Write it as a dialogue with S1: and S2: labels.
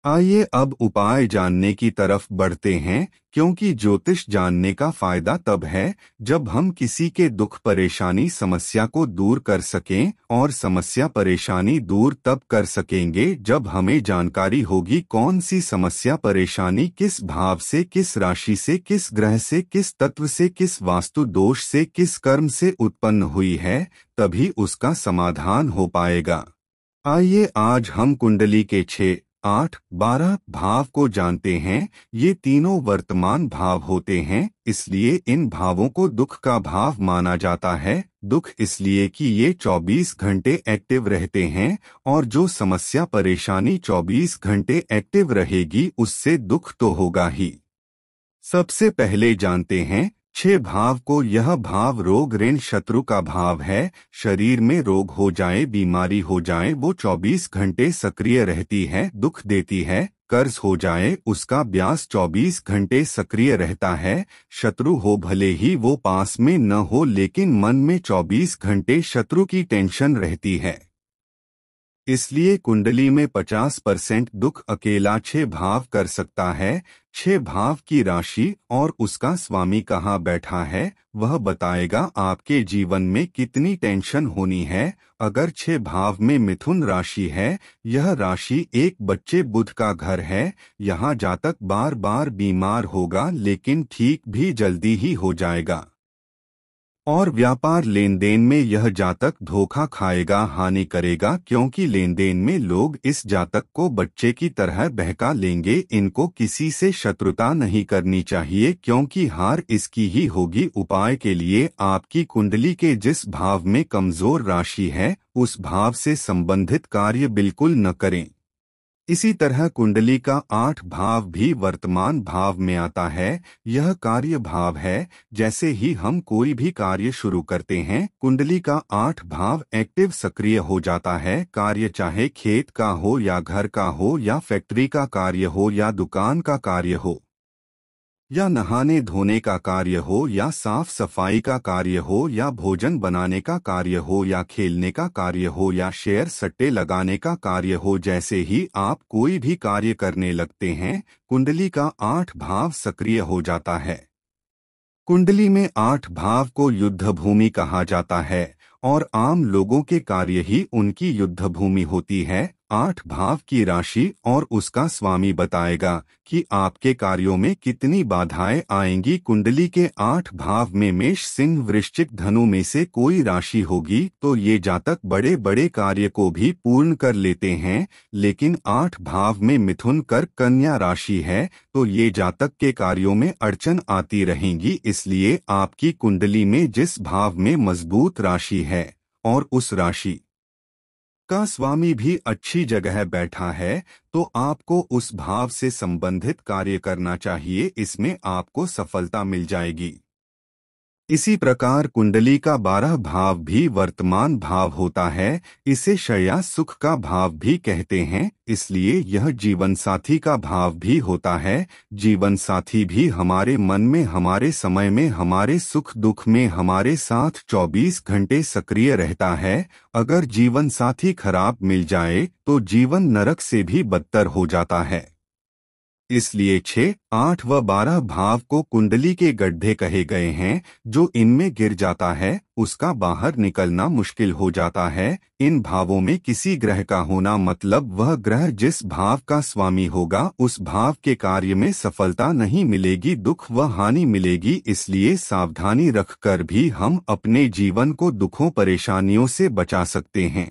S1: आइए अब उपाय जानने की तरफ बढ़ते हैं, क्योंकि ज्योतिष जानने का फायदा तब है जब हम किसी के दुख परेशानी समस्या को दूर कर सकें, और समस्या परेशानी दूर तब कर सकेंगे जब हमें जानकारी होगी कौन सी समस्या परेशानी किस भाव से, किस राशि से, किस ग्रह से, किस तत्व से, किस वास्तु दोष से, किस कर्म से उत्पन्न हुई है। तभी उसका समाधान हो पाएगा। आइए आज हम कुंडली के 6, 8, 12 भाव को जानते हैं। ये तीनों वर्तमान भाव होते हैं, इसलिए इन भावों को दुख का भाव माना जाता है। दुख इसलिए कि ये 24 घंटे एक्टिव रहते हैं, और जो समस्या परेशानी 24 घंटे एक्टिव रहेगी उससे दुख तो होगा ही। सबसे पहले जानते हैं 6 भाव को। यह भाव रोग ऋण शत्रु का भाव है। शरीर में रोग हो जाए, बीमारी हो जाए, वो 24 घंटे सक्रिय रहती है, दुख देती है। कर्ज हो जाए, उसका ब्याज 24 घंटे सक्रिय रहता है। शत्रु हो, भले ही वो पास में न हो, लेकिन मन में 24 घंटे शत्रु की टेंशन रहती है। इसलिए कुंडली में 50% दुख अकेला 6 भाव कर सकता है। 6 भाव की राशि और उसका स्वामी कहाँ बैठा है, वह बताएगा आपके जीवन में कितनी टेंशन होनी है। अगर 6 भाव में मिथुन राशि है, यह राशि एक बच्चे बुध का घर है। यहाँ जातक बार बार बीमार होगा, लेकिन ठीक भी जल्दी ही हो जाएगा। और व्यापार लेन देन में यह जातक धोखा खाएगा, हानि करेगा, क्योंकि लेन देन में लोग इस जातक को बच्चे की तरह बहका लेंगे। इनको किसी से शत्रुता नहीं करनी चाहिए, क्योंकि हार इसकी ही होगी। उपाय के लिए आपकी कुंडली के जिस भाव में कमजोर राशि है, उस भाव से संबंधित कार्य बिल्कुल न करें। इसी तरह कुंडली का 8 भाव भी वर्तमान भाव में आता है। यह कार्य भाव है। जैसे ही हम कोई भी कार्य शुरू करते हैं, कुंडली का 8 भाव एक्टिव सक्रिय हो जाता है। कार्य चाहे खेत का हो या घर का हो या फैक्ट्री का कार्य हो या दुकान का कार्य हो या नहाने धोने का कार्य हो या साफ सफाई का कार्य हो या भोजन बनाने का कार्य हो या खेलने का कार्य हो या शेयर सट्टे लगाने का कार्य हो, जैसे ही आप कोई भी कार्य करने लगते हैं, कुंडली का 8 भाव सक्रिय हो जाता है। कुंडली में 8 भाव को युद्ध भूमि कहा जाता है, और आम लोगों के कार्य ही उनकी युद्ध भूमि होती है। 8 भाव की राशि और उसका स्वामी बताएगा कि आपके कार्यों में कितनी बाधाएं आएंगी। कुंडली के 8 भाव में मेष, सिंह, वृश्चिक, धनु में से कोई राशि होगी तो ये जातक बड़े बड़े कार्य को भी पूर्ण कर लेते हैं। लेकिन 8 भाव में मिथुन, कर्क, कन्या राशि है तो ये जातक के कार्यों में अड़चन आती रहेंगी। इसलिए आपकी कुंडली में जिस भाव में मजबूत राशि है और उस राशि का स्वामी भी अच्छी जगह बैठा है, तो आपको उस भाव से संबंधित कार्य करना चाहिए। इसमें आपको सफलता मिल जाएगी। इसी प्रकार कुंडली का 12 भाव भी वर्तमान भाव होता है। इसे शय्या सुख का भाव भी कहते हैं, इसलिए यह जीवन साथी का भाव भी होता है। जीवन साथी भी हमारे मन में, हमारे समय में, हमारे सुख दुख में हमारे साथ 24 घंटे सक्रिय रहता है। अगर जीवन साथी खराब मिल जाए तो जीवन नरक से भी बदतर हो जाता है। इसलिए 6, 8 व 12 भाव को कुंडली के गड्ढे कहे गए हैं। जो इनमें गिर जाता है उसका बाहर निकलना मुश्किल हो जाता है। इन भावों में किसी ग्रह का होना मतलब वह ग्रह जिस भाव का स्वामी होगा उस भाव के कार्य में सफलता नहीं मिलेगी, दुख व हानि मिलेगी। इसलिए सावधानी रखकर भी हम अपने जीवन को दुखों परेशानियों से बचा सकते हैं।